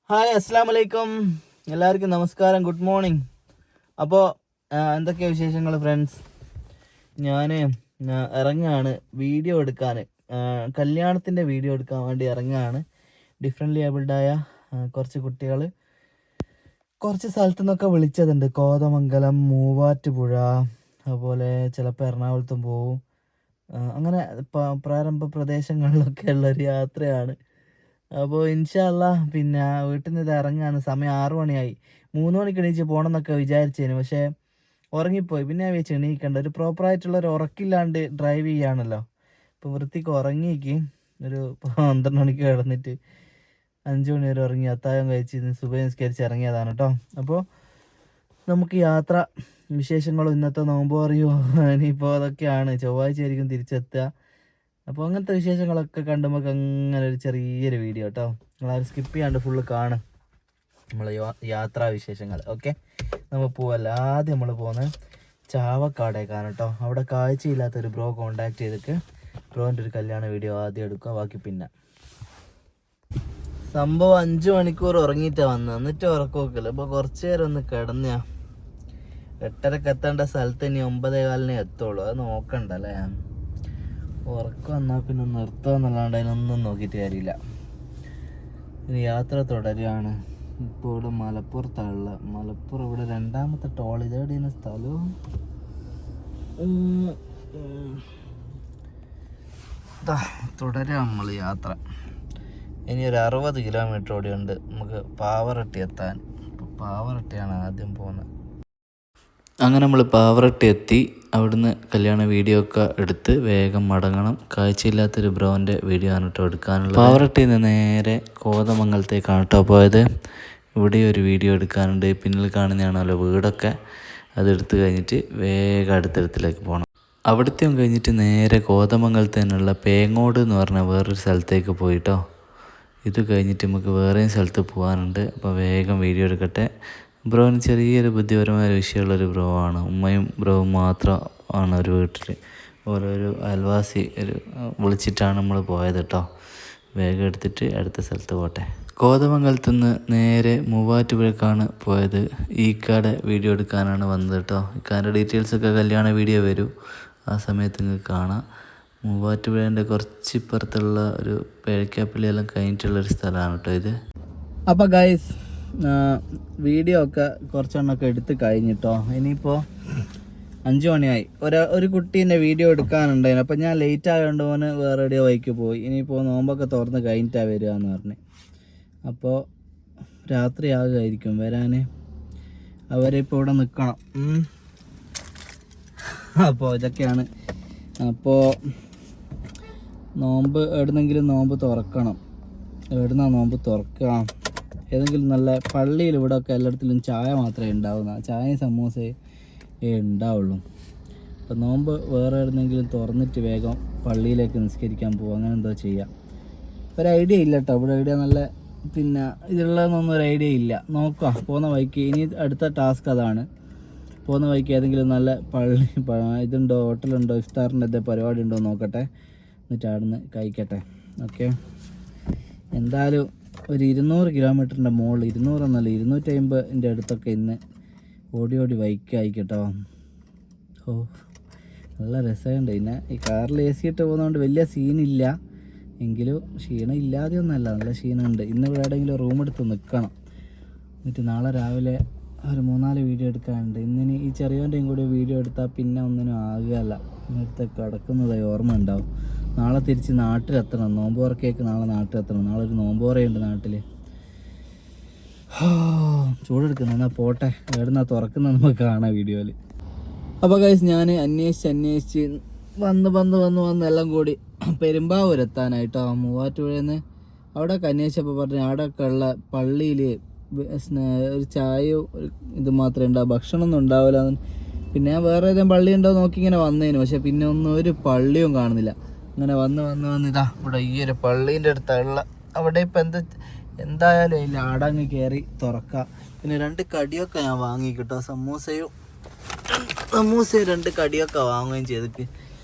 Hi അസ്സാം വലൈക്കും, എല്ലാവർക്കും നമസ്കാരം, ഗുഡ് മോർണിംഗ്. അപ്പോൾ എന്തൊക്കെയാണ് വിശേഷങ്ങൾ ഫ്രണ്ട്സ്? ഞാൻ ഇറങ്ങുകയാണ് വീഡിയോ എടുക്കാൻ, കല്യാണത്തിൻ്റെ വീഡിയോ എടുക്കാൻ വേണ്ടി ഇറങ്ങുകയാണ്. ഡിഫറെൻ്റ്ലി ഏബിൾഡായ കുറച്ച് കുട്ടികൾ കുറച്ച് സ്ഥലത്തു നിന്നൊക്കെ വിളിച്ചതുണ്ട്. കോതമംഗലം, മൂവാറ്റുപുഴ, അതുപോലെ ചിലപ്പോൾ എറണാകുളത്തും പോവും. അങ്ങനെ പ്രാരംഭ പ്രദേശങ്ങളിലൊക്കെ ഉള്ളൊരു യാത്രയാണ്. അപ്പോൾ ഇൻഷാ അല്ലാ പിന്നെ വീട്ടിൽ നിന്ന് ഇത് ഇറങ്ങാണ്. സമയം 6 മണിയായി. 3 മണിക്ക് എണീച്ച് പോകണം എന്നൊക്കെ വിചാരിച്ചേന്, പക്ഷേ ഉറങ്ങിപ്പോയി. പിന്നെ ഞാൻ വെച്ച് എണീക്കണ്ട, ഒരു പ്രോപ്പറായിട്ടുള്ളൊരു ഉറക്കില്ലാണ്ട് ഡ്രൈവ് ചെയ്യാണല്ലോ. ഇപ്പോൾ വൃത്തിക്ക് ഉറങ്ങിക്ക് ഒരു 12 മണിക്ക് കിടന്നിട്ട് 5 മണി വരെ ഉറങ്ങി, അത്താഴം കഴിച്ച് സുബഹി നിസ്കരിച്ച് ഇറങ്ങിയതാണ് കേട്ടോ. അപ്പോൾ നമുക്ക് യാത്ര വിശേഷങ്ങളും ഇന്നത്തെ നോമ്പ് അറിയോ, ഇനിയിപ്പോൾ അതൊക്കെയാണ്. ചൊവ്വാഴ്ച ആയിരിക്കും തിരിച്ചെത്തുക. അപ്പോൾ അങ്ങനത്തെ വിശേഷങ്ങളൊക്കെ കണ്ടുമ്പോൾ അങ്ങനെ ഒരു ചെറിയൊരു വീഡിയോ കേട്ടോ. നിങ്ങളാരും സ്കിപ്പ് ചെയ്യാണ്ട് ഫുള്ള് കാണും നമ്മൾ യാത്രാ വിശേഷങ്ങൾ. ഓക്കെ, നമ്മൾ പോവല്ല. ആദ്യം നമ്മൾ പോകുന്നത് ചാവക്കാടേക്കാണ് കേട്ടോ. അവിടെ കാഴ്ചയില്ലാത്തൊരു ബ്രോ കോണ്ടാക്ട് ചെയ്തിട്ട് ബ്രോൻ്റെ ഒരു കല്യാണ വീഡിയോ ആദ്യം എടുക്കുക, ബാക്കി പിന്നെ. സംഭവം 5 മണിക്കൂർ ഉറങ്ങിയിട്ടാണ് വന്നത്, എന്നിട്ട് ഉറക്കം നോക്കില്ല. അപ്പോൾ കുറച്ച് നേരം ഒന്ന് കിടന്നാ 8:30 എത്തേണ്ട സ്ഥലത്ത് ഇനി 9:15 എത്തുള്ളൂ. അത് നോക്കണ്ടല്ലേ. ഉറക്കം വന്നാൽ പിന്നെ നിർത്തുക എന്നല്ലാണ്ട് അതിനൊന്നും നോക്കിയിട്ട് കാര്യമില്ല. ഇനി യാത്ര തുടരുകയാണ്. ഇപ്പോൾ ഇവിടെ മലപ്പുറത്താണുള്ള. മലപ്പുറം ഇവിടെ 2ാമത്തെ ടോൾ. ഇതെവിടെയാണ് സ്ഥലവും? തുടരാം നമ്മൾ യാത്ര. ഇനി ഒരു 60 കിലോമീറ്റർ ഓടി ഉണ്ട് നമുക്ക് പാവറട്ടി എത്താൻ. അപ്പോൾ പാവറട്ടിയാണ് ആദ്യം പോകുന്നത്. അങ്ങനെ നമ്മൾ പാവറട്ടി എത്തി. അവിടുന്ന് കല്യാണ വീഡിയോ ഒക്കെ എടുത്ത് വേഗം മടങ്ങണം. കാഴ്ചയില്ലാത്തൊരു ബ്രോൻ്റെ വീഡിയോ ആണ് കേട്ടോ എടുക്കാനുള്ളത്. പാവറട്ടിയിൽ നിന്ന് നേരെ കോതമംഗലത്തേക്കാണ് കേട്ടോ പോയത്. ഇവിടെ ഒരു വീഡിയോ എടുക്കാനുണ്ട്. പിന്നിൽ കാണുന്നതാണല്ലോ വീടൊക്കെ. അതെടുത്ത് കഴിഞ്ഞിട്ട് വേഗം അടുത്തടുത്തിലേക്ക് പോകണം. അവിടുത്തെ കഴിഞ്ഞിട്ട് നേരെ കോതമംഗലത്ത് തന്നെയുള്ള പേങ്ങോട് എന്ന് പറഞ്ഞ വേറൊരു സ്ഥലത്തേക്ക് പോയിട്ടോ. ഇത് കഴിഞ്ഞിട്ട് നമുക്ക് വേറെയും സ്ഥലത്ത് പോകാനുണ്ട്. അപ്പോൾ വേഗം വീഡിയോ എടുക്കട്ടെ. ബ്രോന് ചെറിയൊരു ബുദ്ധിപരമായ വിഷയമുള്ളൊരു ബ്രോ ആണ്. ഉമ്മയും ബ്രോവും മാത്രം ആണ് ഒരു വീട്ടിൽ. ഓരോരു അയൽവാസി വിളിച്ചിട്ടാണ് നമ്മൾ പോയത് കേട്ടോ. വേഗം എടുത്തിട്ട് അടുത്ത സ്ഥലത്ത് പോട്ടെ. കോതമംഗലത്ത് നിന്ന് നേരെ മൂവാറ്റുപുഴക്കാണ് പോയത്. ഈക്കാടെ വീഡിയോ എടുക്കാനാണ് വന്നത് കേട്ടോ. ഇക്കാൻ്റെ ഡീറ്റെയിൽസൊക്കെ കല്യാണ വീഡിയോ വരും, ആ സമയത്ത് നിങ്ങൾക്ക് കാണാം. മൂവാറ്റുപുഴേൻ്റെ കുറച്ച് ഇപ്പുറത്തുള്ള ഒരു പേഴക്കാപ്പള്ളിയെല്ലാം കഴിഞ്ഞിട്ടുള്ളൊരു സ്ഥലമാണ് കേട്ടോ ഇത്. അപ്പോൾ ഗൈസ്, വീഡിയോ ഒക്കെ കുറച്ചെണ്ണമൊക്കെ എടുത്ത് കഴിഞ്ഞിട്ടോ. ഇനിയിപ്പോൾ 5 മണിയായി. ഒരു കുട്ടീൻ്റെ വീഡിയോ എടുക്കാനുണ്ടായിരുന്നു. അപ്പോൾ ഞാൻ ലേറ്റ് ആയതുകൊണ്ട് പോന് വേറെ എവിടെയോ വഴിക്ക് പോയി. ഇനിയിപ്പോൾ നോമ്പൊക്കെ തുറന്ന് കഴിഞ്ഞിട്ടാണ് വരിക എന്ന് പറഞ്ഞ്. അപ്പോൾ രാത്രി ആകുമായിരിക്കും വരാൻ. അവരിപ്പോൾ ഇവിടെ നിൽക്കണം. അപ്പോൾ ഇതൊക്കെയാണ്. അപ്പോൾ നോമ്പ് എവിടുന്നെങ്കിലും നോമ്പ് തുറക്കണം. എവിടുന്നാ നോമ്പ് തുറക്കാം? ഏതെങ്കിലും നല്ല പള്ളിയിൽ. ഇവിടെ ഒക്കെ എല്ലായിടത്തിലും ചായ മാത്രമേ ഉണ്ടാവുന്ന, ചായയും സമൂസയെ ഉണ്ടാവുള്ളൂ. അപ്പോൾ നോമ്പ് വേറെ എവിടെന്നെങ്കിലും തുറന്നിട്ട് വേഗം പള്ളിയിലേക്ക് നിസ്കരിക്കാൻ പോകും. അങ്ങനെ എന്തോ ചെയ്യാം. ഒരു ഐഡിയ ഇല്ല കേട്ടോ. ഇവിടെ ഐഡിയ നല്ല പിന്നെ ഇതുള്ളതെന്നൊന്നും ഒരു ഐഡിയ ഇല്ല. നോക്കാം പോകുന്ന വഴിക്ക്. ഇനി അടുത്ത ടാസ്ക് അതാണ്. പോകുന്ന വഴിക്ക് ഏതെങ്കിലും നല്ല പള്ളി ഇതുണ്ടോ, ഹോട്ടലുണ്ടോ, ഇഫ്താറിൻ്റെ എന്തെങ്കിലും പരിപാടി ഉണ്ടോ നോക്കട്ടെ. എന്നിട്ട് അവിടുന്ന് കഴിക്കട്ടെ. ഓക്കെ, എന്തായാലും ഒരു 200 കിലോമീറ്ററിൻ്റെ മുകളിൽ, 200 എന്നല്ല 250ൻ്റെ അടുത്തൊക്കെ ഇന്ന് ഓടി ബൈക്കായി കേട്ടോ. ഓ, നല്ല രസമുണ്ട്. പിന്നെ ഈ കാറിൽ AC ഇട്ട് പോകുന്നതുകൊണ്ട് വലിയ സീനില്ല, എങ്കിലും ക്ഷീണം ഇല്ലാതെയൊന്നുമല്ല, നല്ല ക്ഷീണമുണ്ട്. ഇന്ന് ഇവിടെ എവിടെയെങ്കിലും റൂം എടുത്ത് നിൽക്കണം. എന്നിട്ട് നാളെ രാവിലെ ഒരു 3-4 വീഡിയോ എടുക്കാനുണ്ട്. ഇന്നിനി ഈ ചെറിയവൻ്റെയും കൂടി വീഡിയോ എടുത്താൽ പിന്നെ ഒന്നിനും ആകുകയല്ല. ഇന്നത്തെ കിടക്കുന്നതായി ഓർമ്മ ഉണ്ടാവും. നാളെ തിരിച്ച് നാട്ടിലെത്തണം. നോമ്പ് തുറക്കേക്ക് നാളെ നാട്ടിലെത്തണം. നാളെ ഒരു നോമ്പ് തുറയുണ്ട് നാട്ടിൽ. ചൂടെടുക്കുന്നു. എന്നാൽ പോട്ടെ, എവിടുന്നാ തുറക്കുന്നത് നമുക്ക് കാണാം വീഡിയോയിൽ. അപ്പോൾ ഗൈസ്, ഞാൻ അന്വേഷിച്ച് വന്ന് എല്ലാം കൂടി പെരുമ്പാവൂരെത്താനായിട്ടോ. മൂവാറ്റുപുഴയിൽ നിന്ന് അവിടെയൊക്കെ അന്വേഷിച്ചപ്പോൾ പറഞ്ഞു അവിടെയൊക്കെ ഉള്ള പള്ളിയിൽ ഒരു ചായയോ ഇത് മാത്രമേ ഉണ്ടാവും, ഭക്ഷണമൊന്നും ഉണ്ടാവില്ല. പിന്നെ ഞാൻ വേറെ ഏതെങ്കിലും പള്ളി ഉണ്ടോ നോക്കി ഇങ്ങനെ വന്നതിന്, പക്ഷേ പിന്നെ ഒന്നും ഒരു പള്ളിയും കാണുന്നില്ല. അങ്ങനെ വന്ന് ഇതാ ഇവിടെ ഈ ഒരു പള്ളീൻ്റെ അടുത്തുള്ള അവിടെ ഇപ്പം എന്തായാലും അതിൽ ആടങ്ങ് കയറി തുറക്കാം. പിന്നെ 2 കടിയൊക്കെ ഞാൻ വാങ്ങി കിട്ടോ. സമൂസയും 2 കടിയൊക്കെ വാങ്ങുകയും ചെയ്തിട്ട്.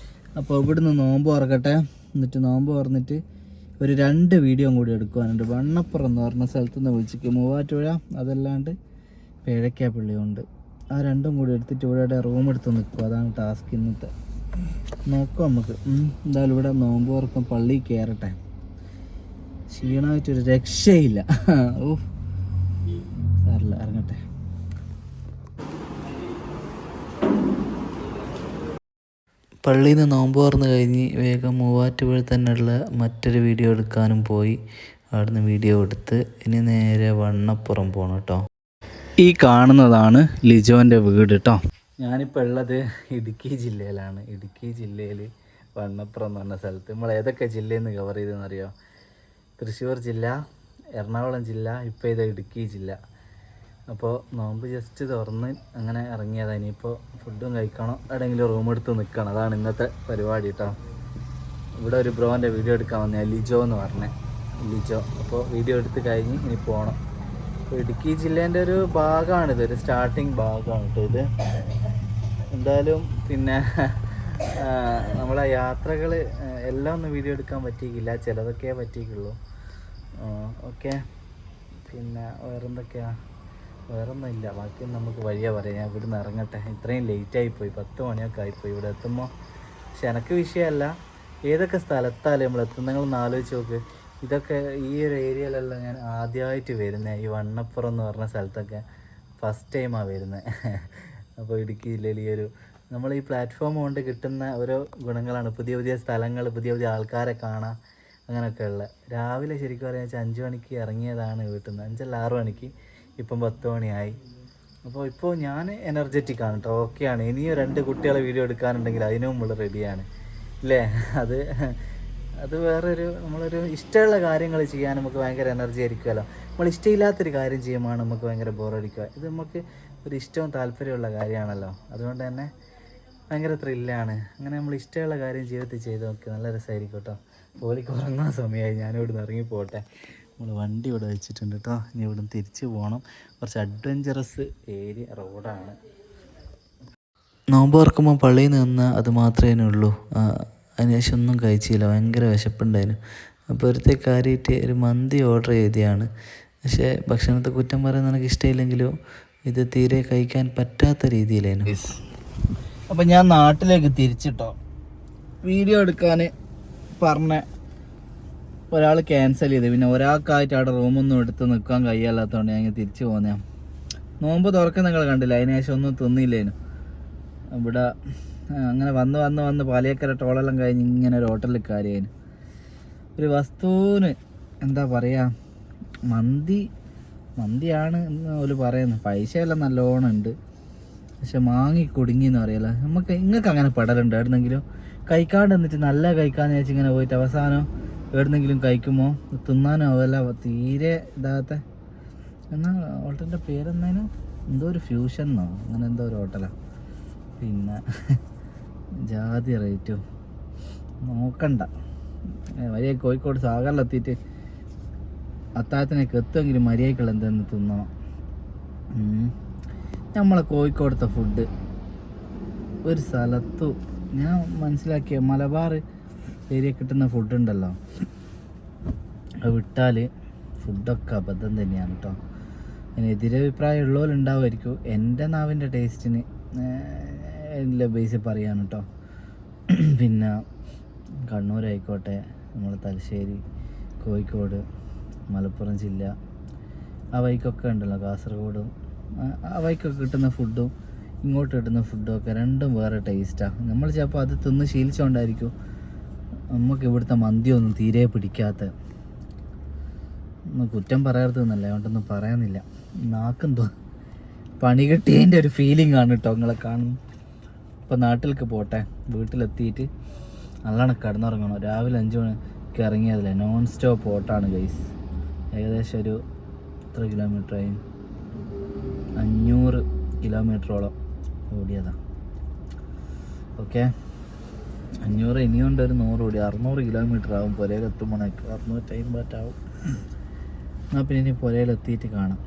അപ്പോൾ ഇവിടുന്ന് നോമ്പ് തുറക്കട്ടെ. എന്നിട്ട് നോമ്പ് തുറന്നിട്ട് ഒരു 2 വീഡിയോ കൂടി എടുക്കുവാനുണ്ട്. വണ്ണപ്പുറം എന്ന് പറഞ്ഞ സ്ഥലത്തു നിന്ന് വിളിച്ചിട്ട് മൂവാറ്റുപുഴ അതല്ലാണ്ട് പേഴക്കാപ്പള്ളിയുണ്ട്. ആ 2ഉം കൂടി എടുത്തിട്ട് ഇവിടെ റൂം എടുത്ത് നിൽക്കും. അതാണ് ടാസ്ക് ഇന്നത്തെ. നോക്കാം നമുക്ക്. എന്തായാലും ഇവിടെ നോമ്പ് തുറക്കും, പള്ളിയിൽ കയറട്ടെ. ക്ഷീണമായിട്ടൊരു രക്ഷയില്ല. ഓ സാറില്ല, ഇറങ്ങട്ടെ. പള്ളിയിൽ നിന്ന് നോമ്പ് തുറന്ന് കഴിഞ്ഞ് വേഗം മൂവാറ്റുപുഴ തന്നെയുള്ള മറ്റൊരു വീഡിയോ എടുക്കാനും പോയി. അവിടുന്ന് വീഡിയോ എടുത്ത് ഇനി നേരെ വണ്ണപ്പുറം പോകണം കേട്ടോ. ഈ കാണുന്നതാണ് ലിജോൻ്റെ വീട് കേട്ടോ. ഞാനിപ്പോൾ ഉള്ളത് ഇടുക്കി ജില്ലയിലാണ്. ഇടുക്കി ജില്ലയിൽ വണ്ണപ്പുറം എന്ന് പറഞ്ഞ സ്ഥലത്ത്. നമ്മൾ ഏതൊക്കെ ജില്ലയിൽ നിന്ന് കവർ ചെയ്തെന്നറിയോ? തൃശ്ശൂർ ജില്ല, എറണാകുളം ജില്ല, ഇപ്പോൾ ഇത് ഇടുക്കി ജില്ല. അപ്പോൾ നോമ്പ് ജസ്റ്റ് തുറന്ന് അങ്ങനെ ഇറങ്ങിയതാണ്. ഇനിയിപ്പോൾ ഫുഡും കഴിക്കണം, എവിടെയെങ്കിലും റൂം എടുത്ത് നിൽക്കണം. അതാണ് ഇന്നത്തെ പരിപാടി കേട്ടോ. ഇവിടെ ഒരു ബ്രോൻ്റെ വീഡിയോ എടുക്കാൻ വന്നേ, ലിജോ എന്ന് പറഞ്ഞേ, ലിജോ. അപ്പോൾ വീഡിയോ എടുത്ത് കഴിഞ്ഞ് ഇനി പോകണം. അപ്പോൾ ഇടുക്കി ജില്ലേൻ്റെ ഒരു ഭാഗമാണിത്, ഒരു സ്റ്റാർട്ടിങ് ഭാഗമാണ് കേട്ടോ ഇത്. എന്തായാലും പിന്നെ നമ്മളെ യാത്രകൾ എല്ലാം ഒന്നും വീഡിയോ എടുക്കാൻ പറ്റിയില്ല, ചിലതൊക്കെ പറ്റിയിട്ടുള്ളൂ. ഓക്കെ, പിന്നെ വേറൊന്നും ഇല്ല. ബാക്കി നമുക്ക് വഴിയാ പറയാം. ഞാൻ ഇവിടുന്ന് ഇറങ്ങട്ടെ. ഇത്രയും ലേറ്റായിപ്പോയി, 10 മണിയൊക്കെ ആയിപ്പോയി ഇവിടെ എത്തുമ്പോൾ. പക്ഷെ എനിക്ക് വിഷയമല്ല, ഏതൊക്കെ സ്ഥലത്താലും നമ്മൾ എത്തും. നിങ്ങളൊന്ന് ആലോചിച്ച് നോക്ക്. ഇതൊക്കെ ഈ ഒരു ഏരിയയിലെല്ലാം ഞാൻ ആദ്യമായിട്ട് വരുന്നത്. ഈ വണ്ണപ്പുറം എന്ന് പറഞ്ഞ സ്ഥലത്തൊക്കെ ഫസ്റ്റ് ടൈമാണ് വരുന്നത്. അപ്പോൾ ഇടുക്കി ജില്ലയിൽ ഈ ഒരു നമ്മൾ ഈ പ്ലാറ്റ്ഫോം കൊണ്ട് കിട്ടുന്ന ഓരോ ഗുണങ്ങളാണ്. പുതിയ പുതിയ സ്ഥലങ്ങൾ, പുതിയ പുതിയ ആൾക്കാരെ കാണാം, അങ്ങനെയൊക്കെ ഉള്ള. രാവിലെ ശരിക്കും പറയാൻ വെച്ചാൽ 5 മണിക്ക് ഇറങ്ങിയതാണ് വീട്ടിൽ നിന്ന്. 5 6 മണിക്ക്, ഇപ്പം 10 മണിയായി. അപ്പോൾ ഇപ്പോൾ ഞാൻ എനർജറ്റിക്കാണ് കേട്ടോ, ഓക്കെയാണ്. ഇനിയും 2 കുട്ടികളെ വീഡിയോ എടുക്കാനുണ്ടെങ്കിൽ അതിനും നമ്മൾ റെഡിയാണ് ഇല്ലേ? അത് വേറൊരു, നമ്മളൊരു ഇഷ്ടമുള്ള കാര്യങ്ങൾ ചെയ്യാൻ നമുക്ക് ഭയങ്കര എനർജി ആയിരിക്കുമല്ലോ. നമ്മൾ ഇഷ്ടമില്ലാത്തൊരു കാര്യം ചെയ്യുമ്പോൾ നമുക്ക് ഭയങ്കര ബോറടിക്കുക. ഇത് നമുക്ക് ഒരു ഇഷ്ടവും താല്പര്യമുള്ള കാര്യമാണല്ലോ. അതുകൊണ്ട് തന്നെ ഭയങ്കര ത്രില്ലാണ്. അങ്ങനെ നമ്മൾ ഇഷ്ടമുള്ള കാര്യം ജീവിതത്തിൽ ചെയ്ത് നോക്കി, നല്ല രസമായിരിക്കും കേട്ടോ. പോലിക്ക് ഉറങ്ങുന്ന സമയമായി, ഞാനിവിടുന്ന് ഇറങ്ങി പോട്ടെ. നമ്മൾ വണ്ടി ഇവിടെ വെച്ചിട്ടുണ്ട് കേട്ടോ. ഇനി ഇവിടുന്ന് തിരിച്ച് പോകണം. കുറച്ച് അഡ്വഞ്ചറസ് ഏരിയ റോഡാണ്. നോമ്പ് തുറക്കുമ്പോൾ പള്ളിയിൽ നിന്ന് അത് മാത്രമേ ഉള്ളൂ. അതിനുശേഷം ഒന്നും കഴിച്ചില്ല, ഭയങ്കര വിശപ്പുണ്ടായിരുന്നു. അപ്പോൾ ഒരിടത്തെ കാര്യമായിട്ട് ഒരു മന്തി ഓർഡർ ചെയ്തതാണ്. പക്ഷേ ഭക്ഷണത്തെ കുറ്റം പറയാൻ എനിക്ക് ഇഷ്ടമില്ലെങ്കിലും ഇത് തീരെ കഴിക്കാൻ പറ്റാത്ത രീതിയിലായിരുന്നു. അപ്പോൾ ഞാൻ നാട്ടിലേക്ക് തിരിച്ചിട്ടോ. വീഡിയോ എടുക്കാൻ പറഞ്ഞ ഒരാൾ ക്യാൻസൽ ചെയ്ത്, പിന്നെ ഒരാൾക്കായിട്ട് അവിടെ റൂമൊന്നും എടുത്ത് നിൽക്കാൻ കഴിയാത്തതുകൊണ്ട് ഞാൻ തിരിച്ചു പോകുന്നതാണ്. നോമ്പ് തുറക്കാൻ നിങ്ങൾ കണ്ടില്ല, അതിന് ശേഷം ഒന്നും തിന്നില്ലേനു. ഇവിടെ അങ്ങനെ വന്ന് പാലിയേക്കര ടോളെല്ലാം കഴിഞ്ഞ് ഇങ്ങനെ ഒരു ഹോട്ടലിൽ കയറിയേനു. ഒരു വസ്തുവിന് എന്താ പറയുക, മന്തിയാണ് എന്ന് ഒരു പറയുന്നു. പൈസയെല്ലാം നല്ലോണം ഉണ്ട്, പക്ഷെ മാങ്ങി കുടുങ്ങിയെന്ന് അറിയാലോ. നിങ്ങൾക്ക് അങ്ങനെ പെടലുണ്ട് എവിടെന്നെങ്കിലും കഴിക്കാണ്ട് എന്നിട്ട് നല്ല കഴിക്കാന്ന് വെച്ച് ഇങ്ങനെ പോയിട്ട് അവസാനം എവിടെന്നെങ്കിലും കഴിക്കുമ്പോൾ തിന്നാനോ അതല്ല തീരെ ഇതാകത്തെ. എന്നാൽ ഹോട്ടലിൻ്റെ പേരെന്നേനോ എന്തോ ഒരു ഫ്യൂഷൻ എന്നോ അങ്ങനെ എന്തോ ഒരു ഹോട്ടലാണ്. പിന്നെ ജാതി റേറ്റും നോക്കണ്ട. വലിയ കോഴിക്കോട് സാഗറിലെത്തിയിട്ട് അത്താഴത്തിനൊക്കെ എത്തുമെങ്കിലും മര്യാദക്കുള്ള എന്തെന്ന് തിന്നണം. നമ്മളെ കോഴിക്കോടത്തെ ഫുഡ് ഒരു സ്ഥലത്തു ഞാൻ മനസ്സിലാക്കിയ മലബാർ ഏരിയ കിട്ടുന്ന ഫുഡുണ്ടല്ലോ, അത് വിട്ടാൽ ഫുഡൊക്കെ അബദ്ധം തന്നെയാണ് കേട്ടോ. അതിന് എതിരഭിപ്രായം ഉള്ളവരുണ്ടാവുമായിരിക്കും. എൻ്റെ നാവിൻ്റെ ടേസ്റ്റിന് എല്ലാ ബേസിൽ പറയാണ് കേട്ടോ. പിന്നെ കണ്ണൂരായിക്കോട്ടെ, നമ്മൾ തലശ്ശേരി, കോഴിക്കോട്, മലപ്പുറം ജില്ല, ആ വഴിക്കൊക്കെ ഉണ്ടല്ലോ, കാസർഗോഡും ആ വഴിക്കൊക്കെ കിട്ടുന്ന ഫുഡും ഇങ്ങോട്ട് കിട്ടുന്ന ഫുഡും ഒക്കെ രണ്ടും വേറെ ടേസ്റ്റാണ്. നമ്മൾ ചിലപ്പോൾ അത് തിന്ന് ശീലിച്ചുകൊണ്ടായിരിക്കും നമുക്ക് ഇവിടുത്തെ മന്തിയൊന്നും തീരെ പിടിക്കാത്ത. ഒന്നും കുറ്റം പറയരുതെന്നല്ല, അതുകൊണ്ടൊന്നും പറയാനില്ല. നാക്കെന്തോ പണി കിട്ടിയതിൻ്റെ ഒരു ഫീലിംഗ് ആണ് കേട്ടോ നിങ്ങളെ കാണുന്നു. ഇപ്പോൾ നാട്ടിലേക്ക് പോട്ടെ, വീട്ടിലെത്തിയിട്ട് നല്ലോണം കിടന്നുറങ്ങണം. രാവിലെ 5 മണിക്ക് ഇറങ്ങിയതില്ലേ, നോൺ സ്റ്റോപ്പ് ഓട്ടാണ് ഗൈസ്. ഏകദേശം ഒരു എത്ര കിലോമീറ്ററായി, 500 കിലോമീറ്ററോളം ഓടിയതാണ്. ഓക്കെ, 500 ഇനിയുണ്ട്, ഒരു 100 ഓടി 600 കിലോമീറ്റർ ആവും പുരയിലെത്തുമ്പോഴേക്ക്. 650 ആവും. എന്നാൽ പിന്നെ ഇനി പുരയിലെത്തിയിട്ട് കാണാം.